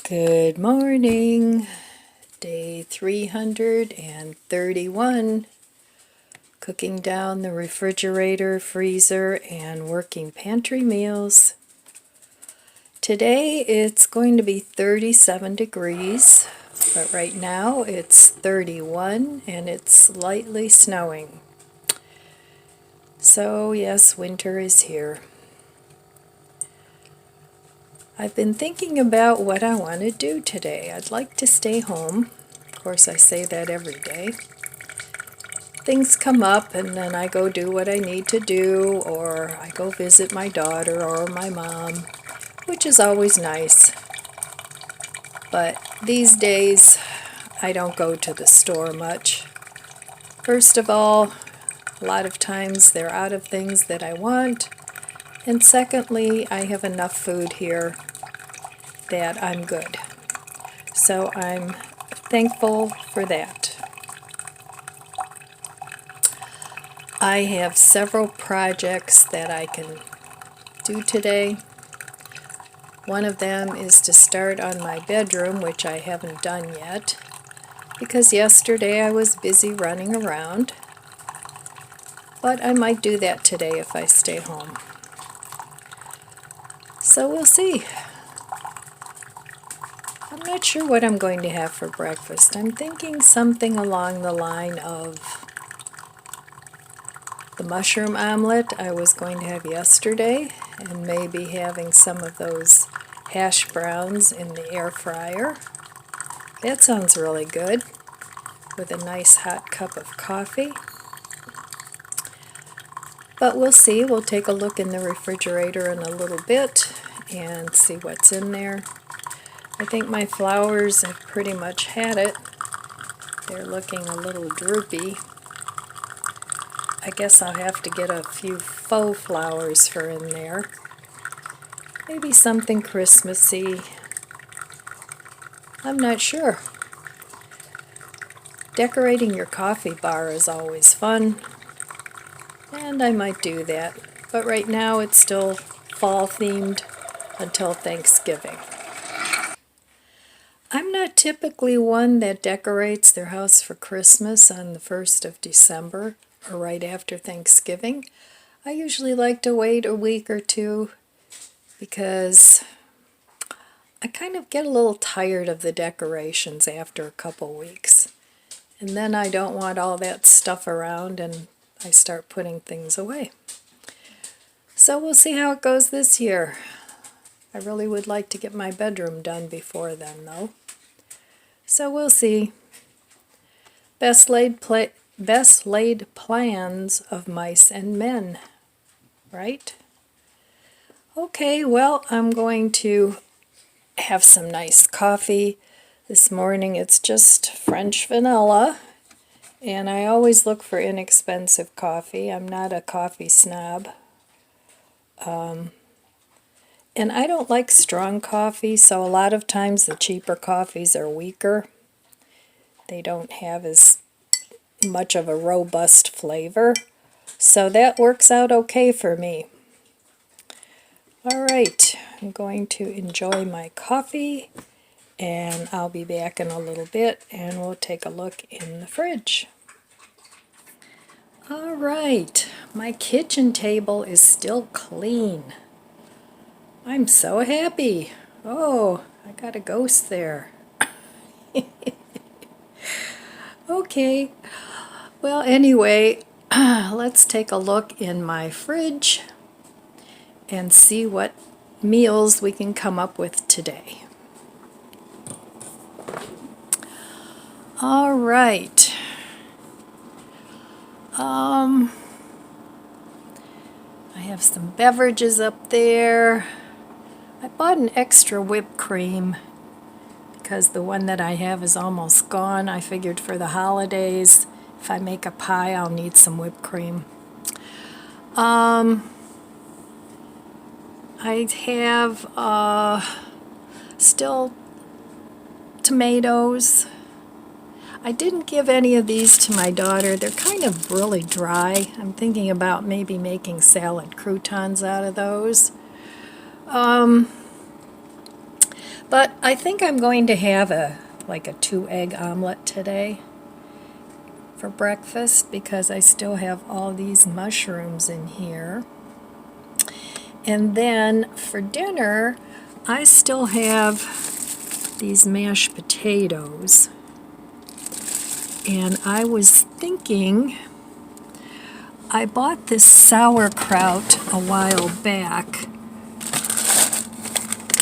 Good morning, day 331, cooking down the refrigerator, freezer, and working pantry meals. Today it's going to be 37 degrees, but right now it's 31 and it's slightly snowing. So yes, winter is here. I've been thinking about what I want to do today. I'd like to stay home. Of course, I say that every day. Things come up and then I go do what I need to do, or I go visit my daughter or my mom, which is always nice. But these days, I don't go to the store much. First of all, a lot of times they're out of things that I want. And secondly, I have enough food here that I'm good. So I'm thankful for that. I have several projects that I can do today. One of them is to start on my bedroom, which I haven't done yet, because yesterday I was busy running around. But I might do that today if I stay home. So we'll see. I'm not sure what I'm going to have for breakfast. I'm thinking something along the line of the mushroom omelet I was going to have yesterday, and maybe having some of those hash browns in the air fryer. That sounds really good, with a nice hot cup of coffee. But we'll see. We'll take a look in the refrigerator in a little bit and see what's in there. I think my flowers have pretty much had it. They're looking a little droopy. I guess I'll have to get a few faux flowers for in there. Maybe something Christmassy. I'm not sure. Decorating your coffee bar is always fun, and I might do that. But right now it's still fall themed until Thanksgiving. I'm not typically one that decorates their house for Christmas on the 1st of December or right after Thanksgiving. I usually like to wait a week or two because I kind of get a little tired of the decorations after a couple weeks. And then I don't want all that stuff around and I start putting things away. So we'll see how it goes this year. I really would like to get my bedroom done before then, though. So we'll see. Best laid plans of mice and men, right? Okay, well, I'm going to have some nice coffee. This morning it's just French vanilla, and I always look for inexpensive coffee. I'm not a coffee snob. And I don't like strong coffee, so a lot of times the cheaper coffees are weaker. They don't have as much of a robust flavor, so that works out okay for me. All right, I'm going to enjoy my coffee, and I'll be back in a little bit, and we'll take a look in the fridge. All right, my kitchen table is still clean. I'm so happy. Oh, I got a ghost there. Okay, well, anyway, let's take a look in my fridge and see what meals we can come up with today. All right. I have some beverages up there. I bought an extra whipped cream because the one that I have is almost gone. I figured for the holidays, if I make a pie, I'll need some whipped cream. I have still tomatoes. I didn't give any of these to my daughter. They're kind of really dry. I'm thinking about maybe making salad croutons out of those. But I think I'm going to have like a 2-egg omelet today for breakfast because I still have all these mushrooms in here. And then for dinner, I still have these mashed potatoes. And I was thinking, I bought this sauerkraut a while back,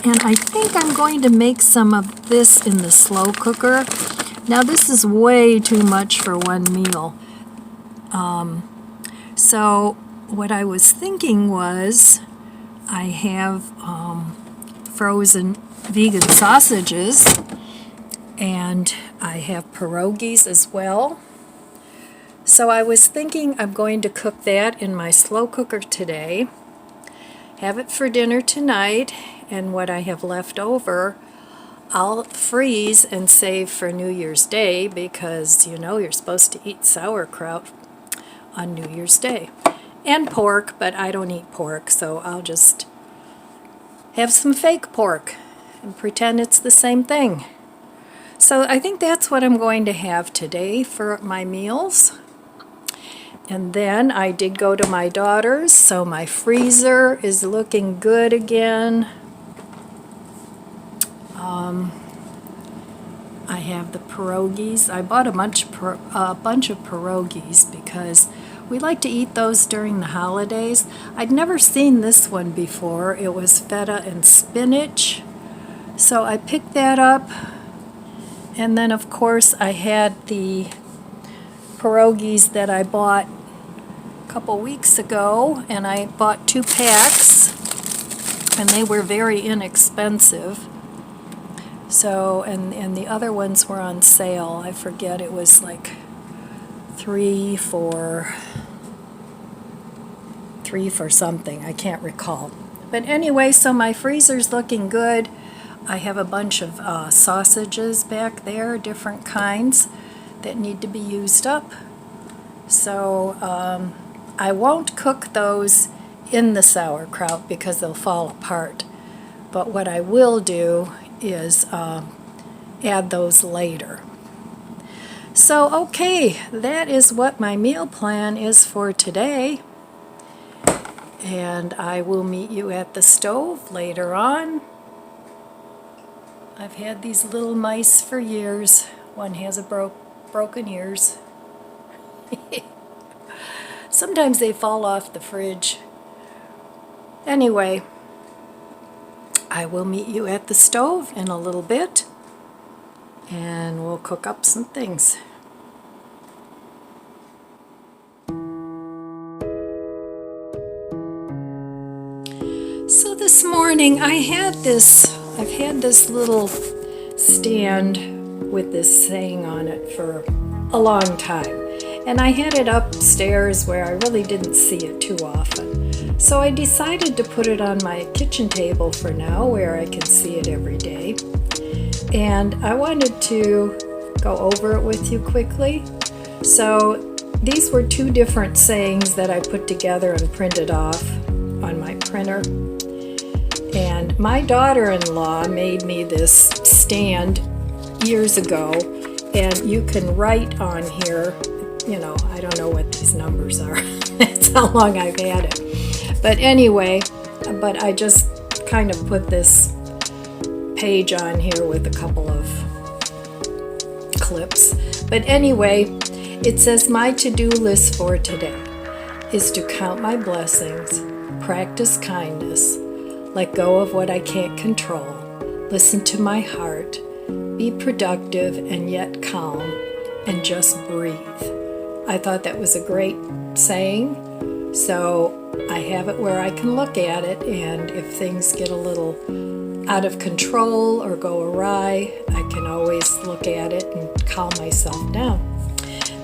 and I think I'm going to make some of this in the slow cooker. Now this is way too much for one meal. So what I was thinking was, I have frozen vegan sausages, and I have pierogies as well. So I was thinking I'm going to cook that in my slow cooker today, have it for dinner tonight, and what I have left over I'll freeze and save for New Year's Day, because you know you're supposed to eat sauerkraut on New Year's Day. And pork, but I don't eat pork, so I'll just have some fake pork and pretend it's the same thing. So I think that's what I'm going to have today for my meals. And then I did go to my daughter's, so my freezer is looking good again. I have the pierogies. I bought a bunch of pierogies because we like to eat those during the holidays. I'd never seen this one before. It was feta and spinach. So I picked that up. And then of course I had the pierogies that I bought a couple weeks ago, and I bought 2 packs, and they were very inexpensive. So, and the other ones were on sale. I forget, it was like 3 for something. I can't recall. But anyway, so my freezer's looking good. I have a bunch of sausages back there, different kinds that need to be used up. So I won't cook those in the sauerkraut because they'll fall apart. But what I will do is add those later. So okay, that is what my meal plan is for today. And I will meet you at the stove later on. I've had these little mice for years. One has a broken ears. Sometimes they fall off the fridge. Anyway, I will meet you at the stove in a little bit, and we'll cook up some things. So this morning I've had this little stand with this saying on it for a long time. And I had it upstairs where I really didn't see it too often. So I decided to put it on my kitchen table for now, where I can see it every day. And I wanted to go over it with you quickly. So these were 2 different sayings that I put together and printed off on my printer. And my daughter-in-law made me this stand years ago, and you can write on here, you know, I don't know what these numbers are. That's how long I've had it. But anyway, I just kind of put this page on here with a couple of clips. But anyway, it says, my to-do list for today is to count my blessings, practice kindness, let go of what I can't control, listen to my heart, be productive and yet calm, and just breathe. I thought that was a great saying, so I have it where I can look at it, and if things get a little out of control or go awry, I can always look at it and calm myself down.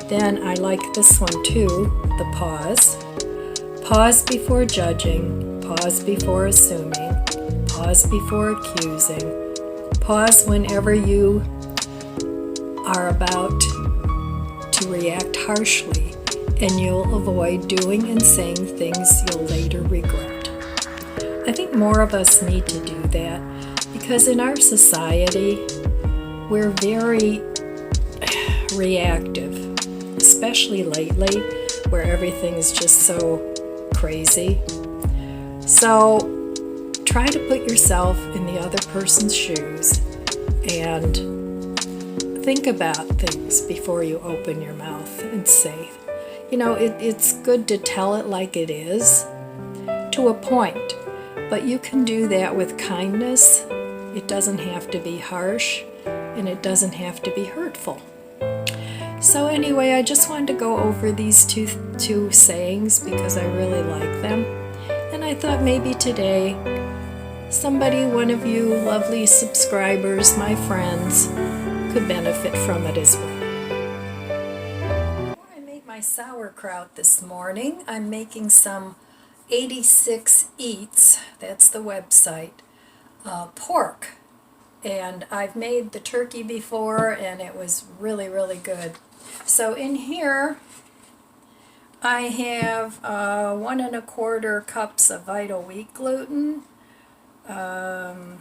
Then I like this one too, the pause. Pause before judging, pause before assuming, pause before accusing, pause whenever you are about to react harshly, and you'll avoid doing and saying things you'll later regret. I think more of us need to do that, because in our society, we're very reactive, especially lately, where everything's just so crazy. So try to put yourself in the other person's shoes and think about things before you open your mouth and say. You know, it's good to tell it like it is, to a point, but you can do that with kindness. It doesn't have to be harsh, and it doesn't have to be hurtful. So anyway, I just wanted to go over these two sayings because I really like them. And I thought maybe today, somebody, one of you lovely subscribers, my friends, could benefit from it as well. I made my sauerkraut this morning. I'm making some 86 Eats, that's the website, pork. And I've made the turkey before, and it was really, really good. So in here, I have 1 1/4 cups of Vital Wheat gluten. Let's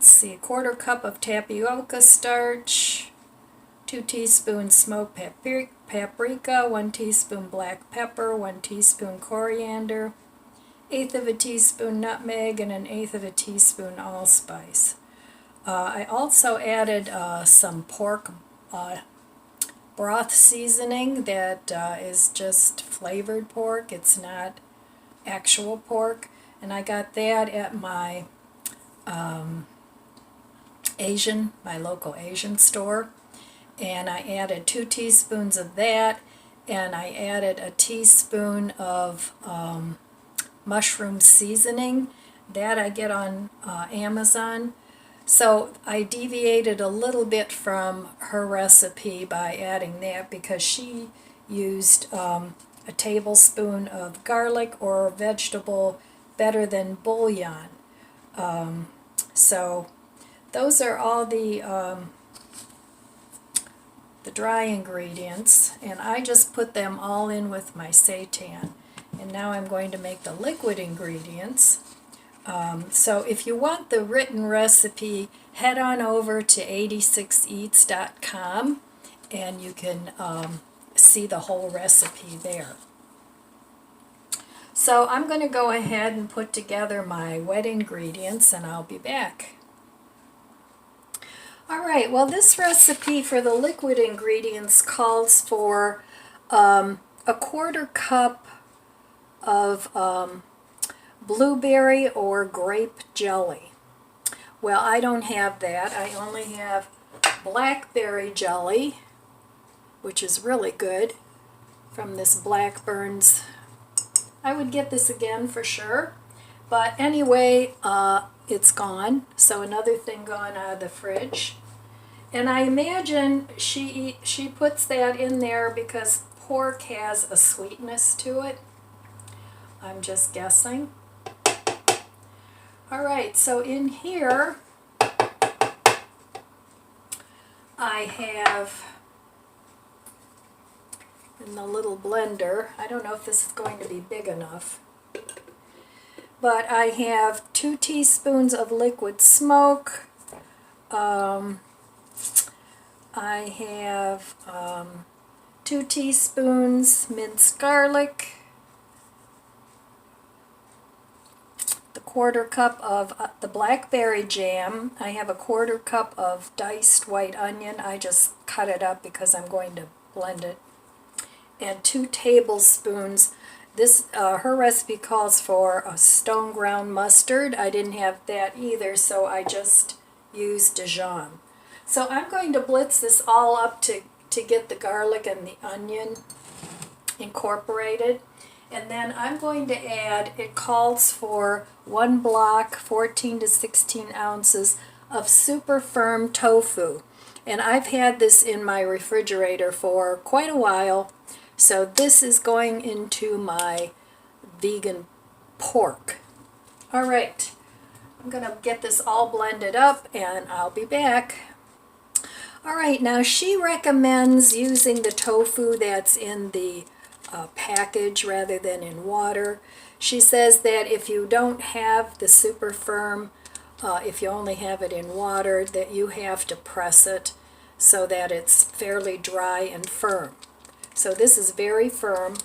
see, 1/4 cup of tapioca starch, 2 teaspoons smoked paprika, 1 teaspoon black pepper, 1 teaspoon coriander, 1/8 of a teaspoon nutmeg, and 1/8 of a teaspoon allspice. I also added some pork broth seasoning that is just flavored pork. It's not actual pork. And I got that at my my local Asian store. And I added 2 teaspoons of that, and I added a teaspoon of mushroom seasoning. That I get on Amazon. So I deviated a little bit from her recipe by adding that because she used a tablespoon of garlic or vegetable better than bouillon. So those are all the dry ingredients, and I just put them all in with my seitan. And now I'm going to make the liquid ingredients. So if you want the written recipe, head on over to 86eats.com and you can see the whole recipe there. So I'm going to go ahead and put together my wet ingredients, and I'll be back. Alright, well, this recipe for the liquid ingredients calls for a 1/4 cup of blueberry or grape jelly. Well, I don't have that. I only have blackberry jelly, which is really good, from this Blackburn's. I would get this again for sure, but anyway, it's gone, so another thing gone out of the fridge. And I imagine she puts that in there because pork has a sweetness to it. I'm just guessing. Alright, so in here I have, in the little blender, I don't know if this is going to be big enough, but I have 2 teaspoons of liquid smoke. I have 2 teaspoons minced garlic, the 1/4 cup of the blackberry jam. I have a 1/4 cup of diced white onion. I just cut it up because I'm going to blend it. And 2 tablespoons. This her recipe calls for a stone ground mustard. I didn't have that either, so I just used Dijon. So I'm going to blitz this all up to get the garlic and the onion incorporated. And then I'm going to add, it calls for 1 block, 14 to 16 ounces of super firm tofu. And I've had this in my refrigerator for quite a while. So this is going into my vegan pork. All right, I'm going to get this all blended up and I'll be back. All right, now she recommends using the tofu that's in the package rather than in water. She says that if you don't have the super firm, if you only have it in water, that you have to press it so that it's fairly dry and firm. So this is very firm.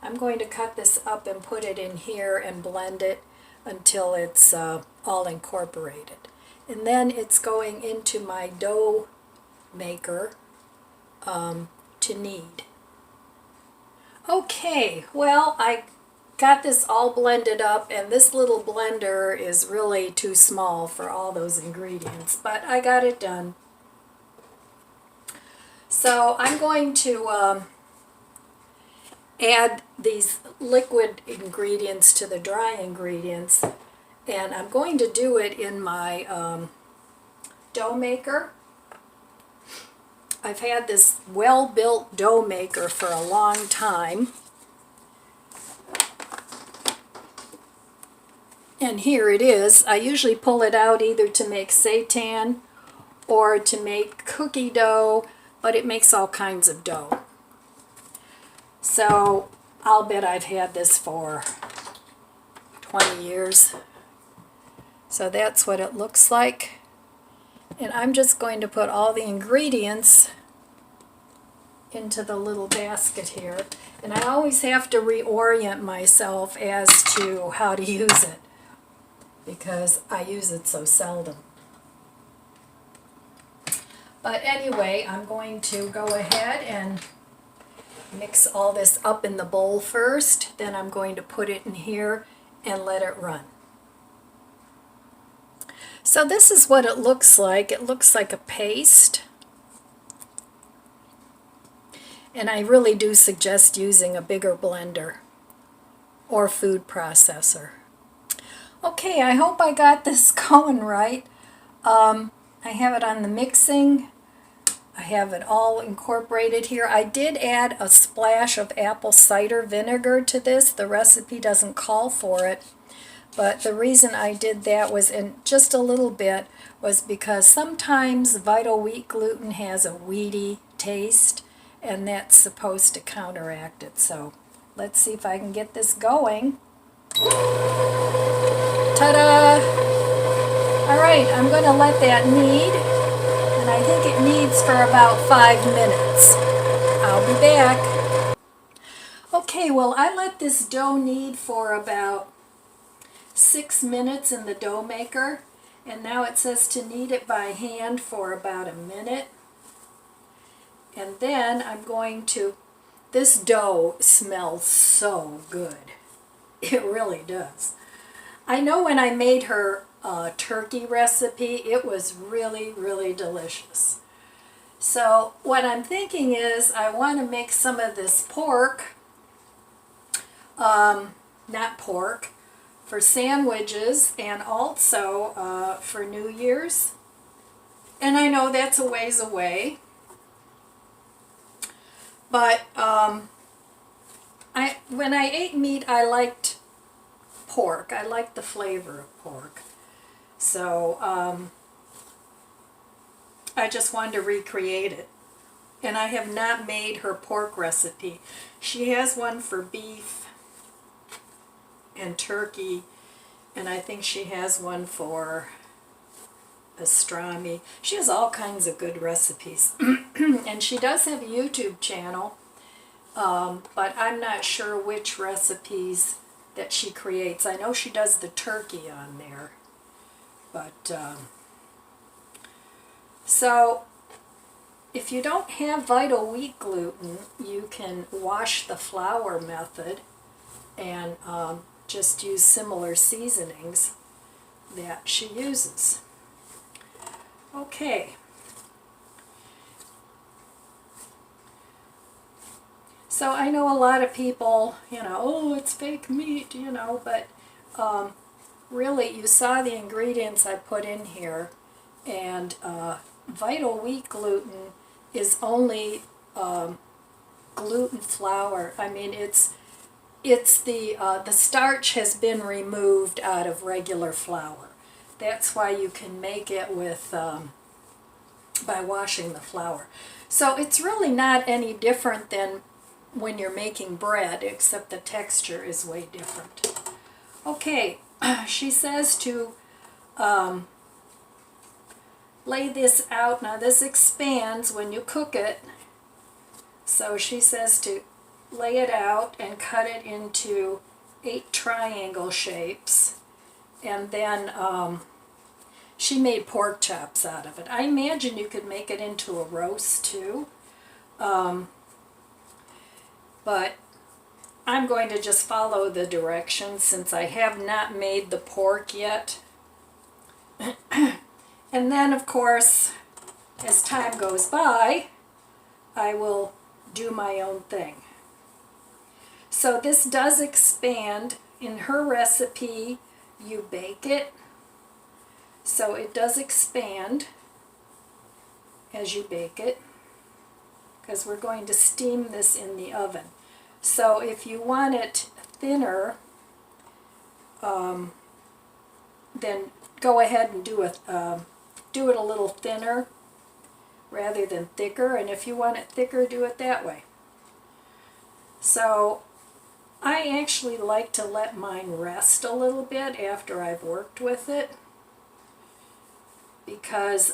I'm going to cut this up and put it in here and blend it until it's all incorporated. And then it's going into my dough maker to knead. Okay, well, I got this all blended up, and this little blender is really too small for all those ingredients, but I got it done. So I'm going to add these liquid ingredients to the dry ingredients, and I'm going to do it in my dough maker. I've had this well-built dough maker for a long time, and here it is. I usually pull it out either to make seitan or to make cookie dough, but it makes all kinds of dough. So I'll bet I've had this for 20 years. So that's what it looks like. And I'm just going to put all the ingredients into the little basket here. And I always have to reorient myself as to how to use it, because I use it so seldom. But anyway, I'm going to go ahead and mix all this up in the bowl first. Then I'm going to put it in here and let it run. So this is what it looks like. It looks like a paste. And I really do suggest using a bigger blender or food processor. Okay, I hope I got this going right. I have it on the mixing. I have it all incorporated here. I did add a splash of apple cider vinegar to this. The recipe doesn't call for it. But the reason I did that was, in just a little bit, was because sometimes vital wheat gluten has a weedy taste, and that's supposed to counteract it. So let's see if I can get this going. Ta-da! All right, I'm going to let that knead, and I think it kneads for about 5 minutes. I'll be back. Okay, well, I let this dough knead for about 6 minutes in the dough maker, and now it says to knead it by hand for about a minute. And then I'm going to, this dough smells so good. It really does. I know when I made her turkey recipe, it was really, really delicious. So what I'm thinking is I want to make some of this pork, not pork, for sandwiches, and also for New Year's. And I know that's a ways away, but when I ate meat, I liked pork. I liked the flavor of pork. So I just wanted to recreate it. And I have not made her pork recipe. She has one for beef and turkey, and I think she has one for pastrami. She has all kinds of good recipes. And she does have a YouTube channel, but I'm not sure which recipes that she creates. I know she does the turkey on there, but so if you don't have vital wheat gluten, you can wash the flour method and just use similar seasonings that she uses. Okay. So I know a lot of people, oh, it's fake meat, but really you saw the ingredients I put in here, and vital wheat gluten is only gluten flour. I mean, it's the starch has been removed out of regular flour. That's why you can make it with by washing the flour. So it's really not any different than when you're making bread, except the texture is way different. Okay, she says to lay this out. Now this expands when you cook it, so she says to lay it out and cut it into 8 triangle shapes, and then she made pork chops out of it. I imagine you could make it into a roast too, but I'm going to just follow the directions since I have not made the pork yet. And then, of course, as time goes by, I will do my own thing. So this does expand. In her recipe, you bake it, so it does expand as you bake it, because we're going to steam this in the oven. So if you want it thinner, then go ahead and do it a little thinner rather than thicker, and if you want it thicker, do it that way. So I actually like to let mine rest a little bit after I've worked with it, because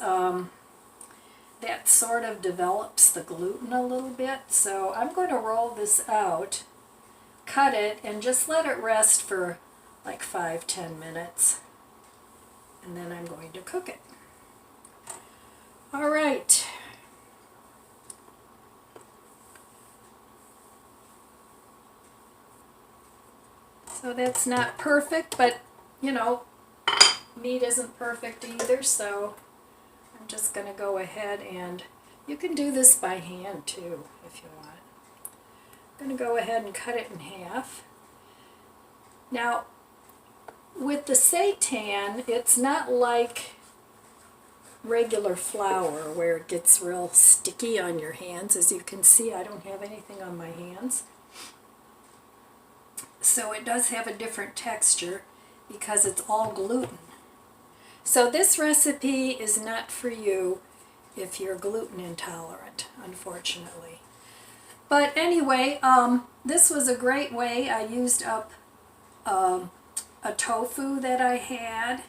that sort of develops the gluten a little bit. So I'm going to roll this out, cut it, and just let it rest for like 5-10 minutes, and then I'm going to cook it. All right. So that's not perfect, but you know, meat isn't perfect either, so I'm just going to go ahead, and you can do this by hand too if you want. I'm going to go ahead and cut it in half. Now, with the seitan, it's not like regular flour where it gets real sticky on your hands. As you can see, I don't have anything on my hands. So it does have a different texture because it's all gluten. So this recipe is not for you if you're gluten intolerant, unfortunately. But anyway, this was a great way. I used up a tofu that I had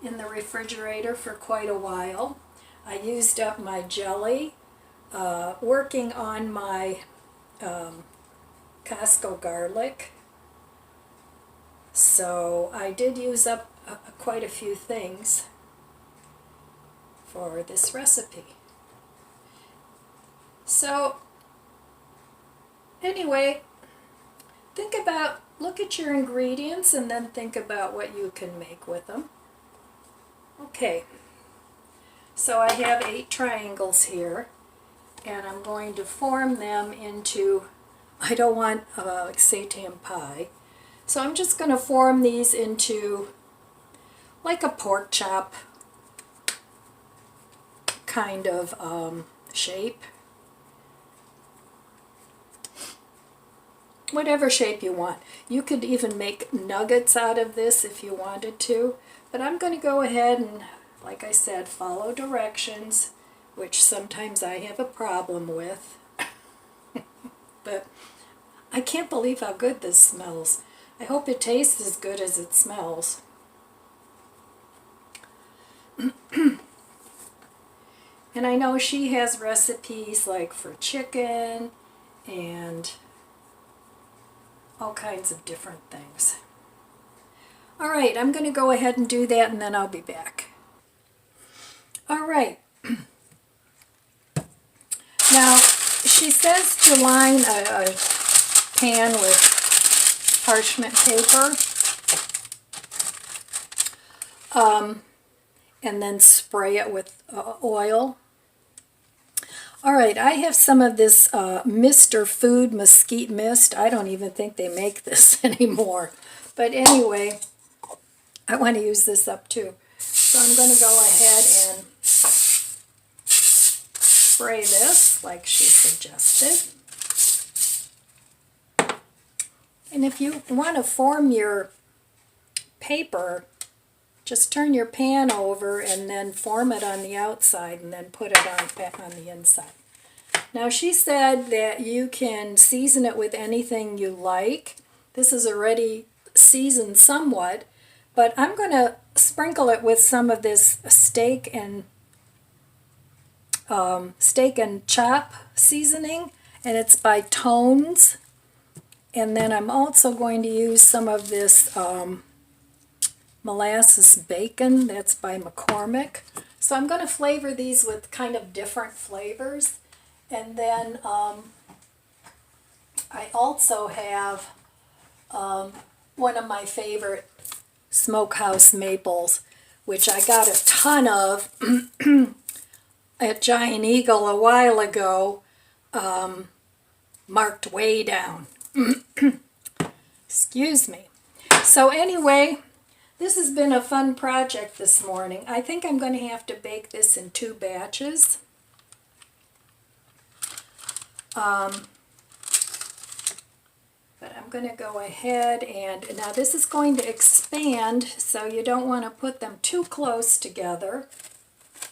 in the refrigerator for quite a while. I used up my jelly, working on my Costco garlic. So I did use up quite a few things for this recipe. So anyway, look at your ingredients and then think about what you can make with them. Okay, so I have 8 triangles here, and I'm going to form them into, I don't want seitan pie, so I'm just going to form these into like a pork chop kind of shape. Whatever shape you want. You could even make nuggets out of this if you wanted to, but I'm going to go ahead and, like I said, follow directions, which sometimes I have a problem with. But I can't believe how good this smells. I hope it tastes as good as it smells. And I know she has recipes like for chicken and all kinds of different things. All right, I'm going to go ahead and do that, and then I'll be back. All right. Now, she says to line a pan with parchment paper, and then spray it with oil. All right, I have some of this Mr. Food Mesquite Mist. I don't even think they make this anymore. But anyway, I want to use this up too. So I'm going to go ahead and spray this like she suggested. And if you want to form your paper, just turn your pan over and then form it on the outside and then put it on the inside. Now she said that you can season it with anything you like. This is already seasoned somewhat, but I'm going to sprinkle it with some of this steak and chop seasoning, and it's by Tones. And then I'm also going to use some of this molasses bacon, that's by McCormick. So I'm going to flavor these with kind of different flavors. And then I also have one of my favorite smokehouse maples, which I got a ton of at Giant Eagle a while ago, marked way down. Excuse me. So anyway, this has been a fun project this morning. I think I'm going to have to bake this in 2 batches. But I'm going to go ahead and, now this is going to expand, so you don't want to put them too close together.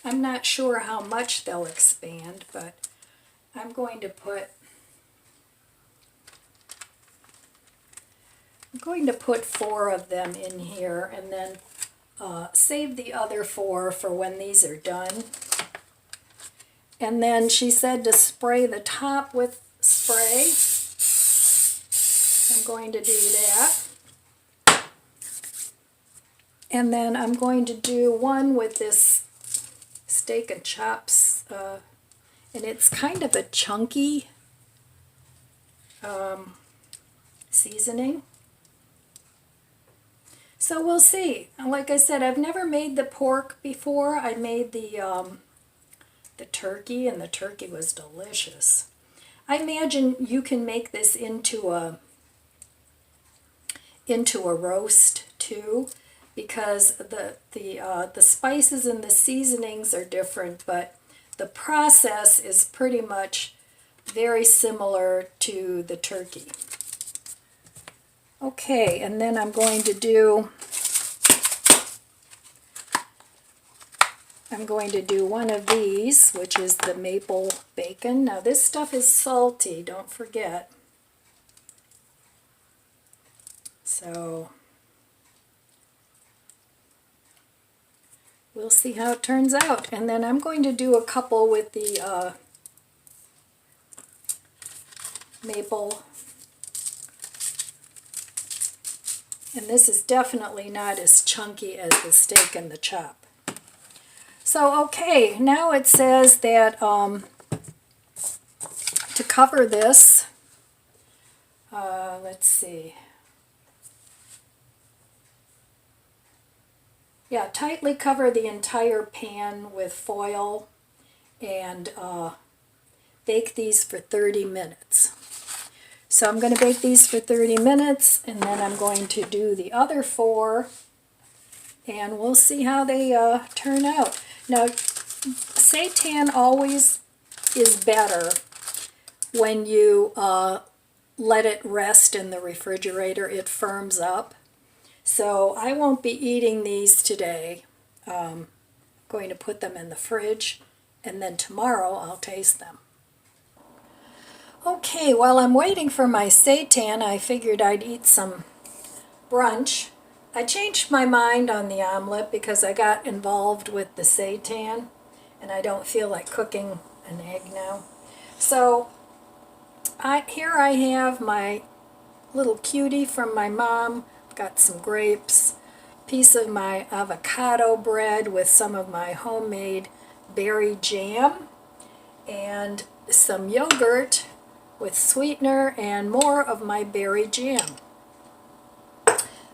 I'm not sure how much they'll expand, but I'm going to put 4 of them in here, and then save the other 4 for when these are done. And then she said to spray the top with spray. I'm going to do that. And then I'm going to do one with this steak and chops, and it's kind of a chunky seasoning. So we'll see. Like I said, I've never made the pork before. I made the turkey, and the turkey was delicious. I imagine you can make this into a roast too, because the spices and the seasonings are different, but the process is pretty much very similar to the turkey. Okay, and then I'm going to do one of these, which is the maple bacon. Now this stuff is salty, don't forget. So we'll see how it turns out. And then I'm going to do a couple with the maple. And this is definitely not as chunky as the steak and the chop. So, okay, now it says that to cover this, let's see. Yeah, tightly cover the entire pan with foil and bake these for 30 minutes. So I'm going to bake these for 30 minutes, and then I'm going to do the other 4, and we'll see how they turn out. Now, seitan always is better when you let it rest in the refrigerator. It firms up. So I won't be eating these today. I'm going to put them in the fridge, and then tomorrow I'll taste them. Okay, while I'm waiting for my seitan, I figured I'd eat some brunch. I changed my mind on the omelet because I got involved with the seitan, and I don't feel like cooking an egg now. So here I have my little cutie from my mom. I've got some grapes, piece of my avocado bread with some of my homemade berry jam, and some yogurt with sweetener and more of my berry jam.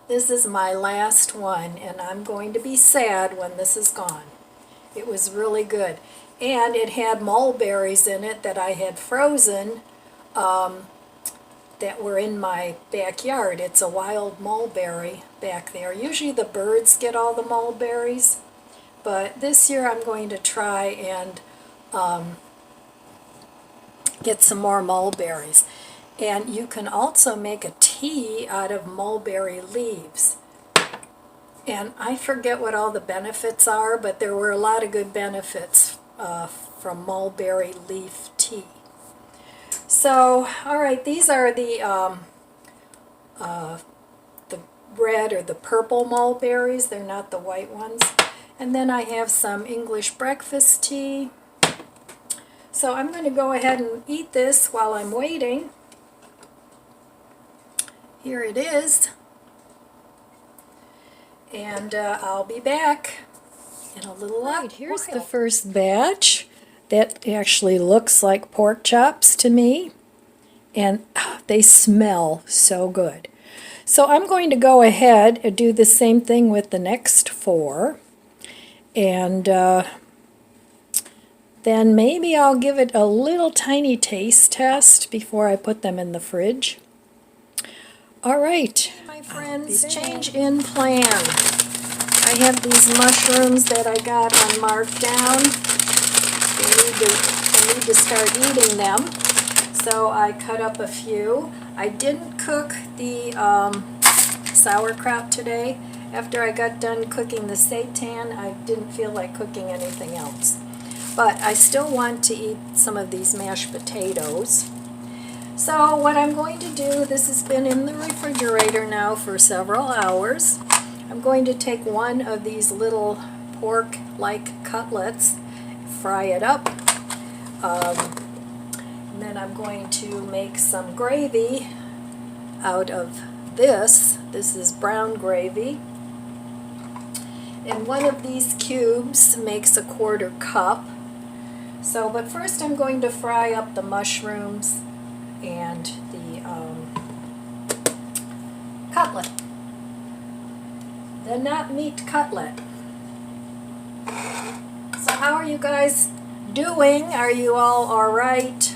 This is my last one, and I'm going to be sad when this is gone. It was really good. And it had mulberries in it that I had frozen that were in my backyard. It's a wild mulberry back there. Usually the birds get all the mulberries, but this year I'm going to try and get some more mulberries. And you can also make a tea out of mulberry leaves. And I forget what all the benefits are, but there were a lot of good benefits from mulberry leaf tea. So, all right, these are the red or the purple mulberries. They're not the white ones. And then I have some English breakfast tea. So I'm going to go ahead and eat this while I'm waiting. Here it is. And I'll be back in a little while. Right, here's the first batch. That actually looks like pork chops to me. And they smell so good. So I'm going to go ahead and do the same thing with the next 4. And then maybe I'll give it a little tiny taste test before I put them in the fridge. All right, my friends, change in plan. I have these mushrooms that I got on markdown. I need to start eating them. So I cut up a few. I didn't cook the sauerkraut today. After I got done cooking the seitan, I didn't feel like cooking anything else. But I still want to eat some of these mashed potatoes. So what I'm going to do, this has been in the refrigerator now for several hours. I'm going to take one of these little pork-like cutlets, fry it up, and then I'm going to make some gravy out of this. This is brown gravy. And one of these cubes makes a 1/4 cup. So, but first I'm going to fry up the mushrooms and the cutlet. The not meat cutlet. So how are you guys doing? Are you all alright?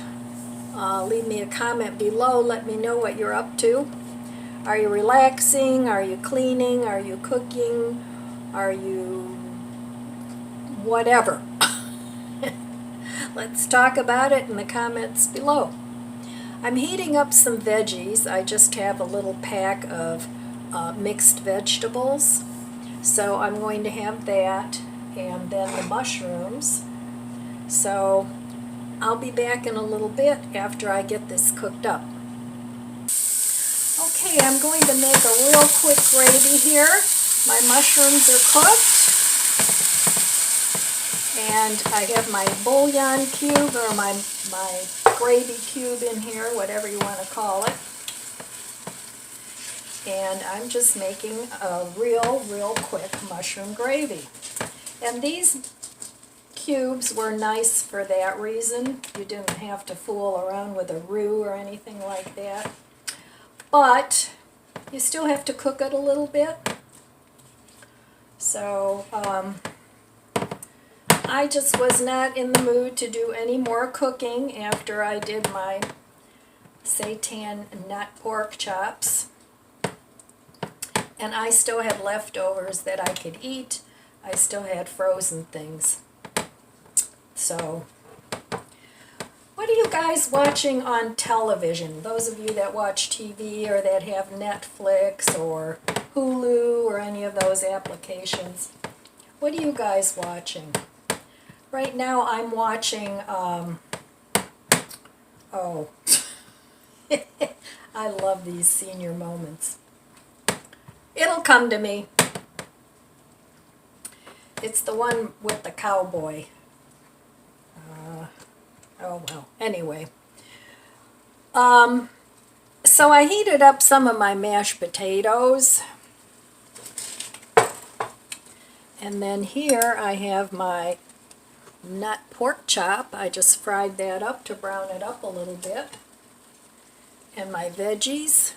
Leave me a comment below. Let me know what you're up to. Are you relaxing? Are you cleaning? Are you cooking? Are you whatever? Let's talk about it in the comments below. I'm heating up some veggies. I just have a little pack of mixed vegetables. So I'm going to have that and then the mushrooms. So I'll be back in a little bit after I get this cooked up. Okay, I'm going to make a real quick gravy here. My mushrooms are cooked. And I have my bouillon cube or my gravy cube in here, whatever you want to call it. And I'm just making a real quick mushroom gravy. And these cubes were nice for that reason. You didn't have to fool around with a roux or anything like that. But you still have to cook it a little bit. So I just was not in the mood to do any more cooking after I did my seitan nut pork chops. And I still had leftovers that I could eat. I still had frozen things. So, what are you guys watching on television? Those of you that watch TV or that have Netflix or Hulu or any of those applications, what are you guys watching? Right now I'm watching, I love these senior moments. It'll come to me. It's the one with the cowboy. Oh well, anyway. So I heated up some of my mashed potatoes. And then here I have my nut pork chop. I just fried that up to brown it up a little bit. And my veggies.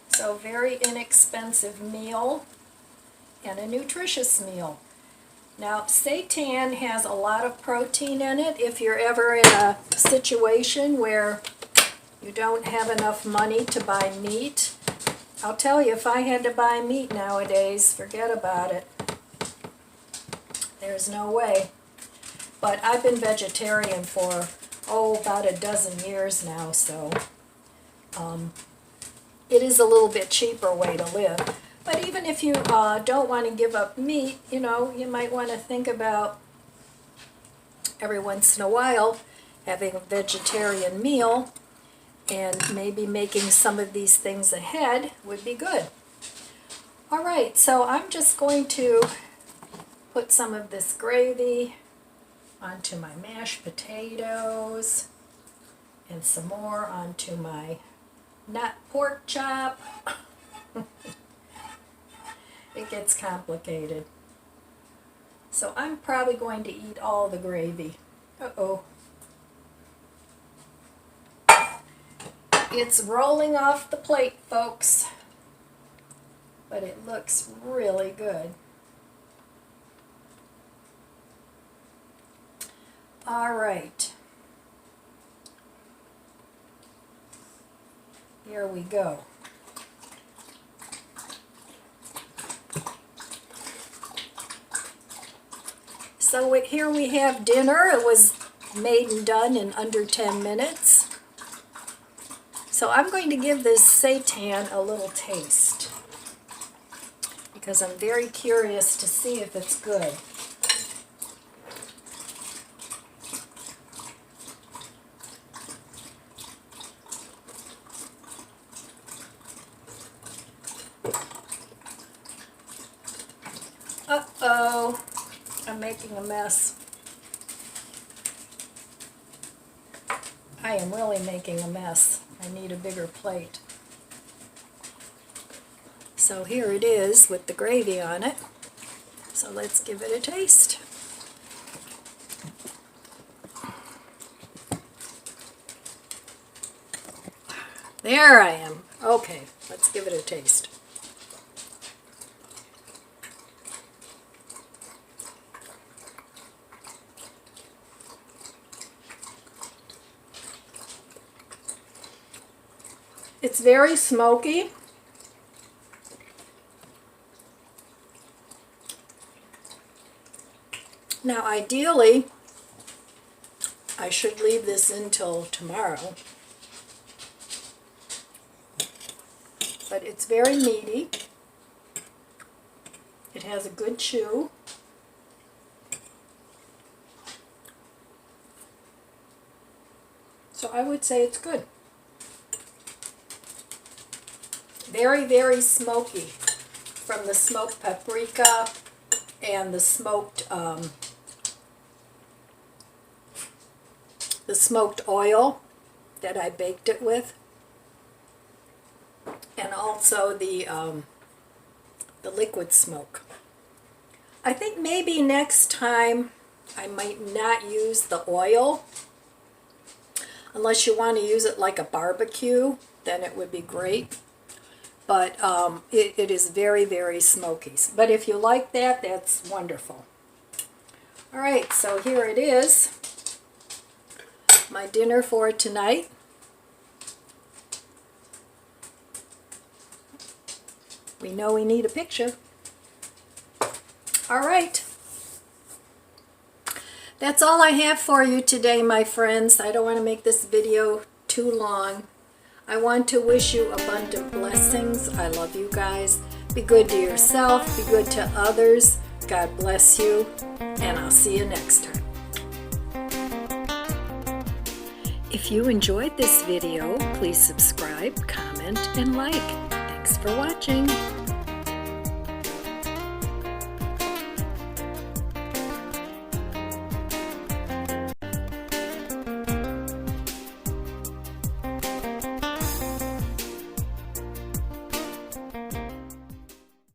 So very inexpensive meal and a nutritious meal. Now seitan has a lot of protein in it. If you're ever in a situation where you don't have enough money to buy meat, I'll tell you, if I had to buy meat nowadays, forget about it. There's no way. But I've been vegetarian for, about a dozen years now, so it is a little bit cheaper way to live. But even if you don't want to give up meat, you might want to think about every once in a while having a vegetarian meal, and maybe making some of these things ahead would be good. All right, so I'm just going to put some of this gravy onto my mashed potatoes and some more onto my not pork chop. It gets complicated. So I'm probably going to eat all the gravy. Uh-oh. It's rolling off the plate, folks. But it looks really good. All right. Here we go. So here we have dinner. It was made and done in under 10 minutes. So I'm going to give this seitan a little taste because I'm very curious to see if it's good. Uh-oh, I'm making a mess. I am really making a mess. I need a bigger plate. So here it is with the gravy on it. So let's give it a taste. There I am. Okay, let's give it a taste. It's very smoky. Now ideally, I should leave this until tomorrow. But it's very meaty. It has a good chew. So I would say it's good. Very, very smoky from the smoked paprika and the smoked oil that I baked it with, and also the liquid smoke. I think maybe next time I might not use the oil, unless you want to use it like a barbecue, then it would be great. But it is very, very smoky. But if you like that, that's wonderful. All right, so here it is. My dinner for tonight. We know we need a picture. All right. That's all I have for you today, my friends. I don't want to make this video too long. I want to wish you abundant blessings. I love you guys. Be good to yourself. Be good to others. God bless you. And I'll see you next time. If you enjoyed this video, please subscribe, comment, and like. Thanks for watching.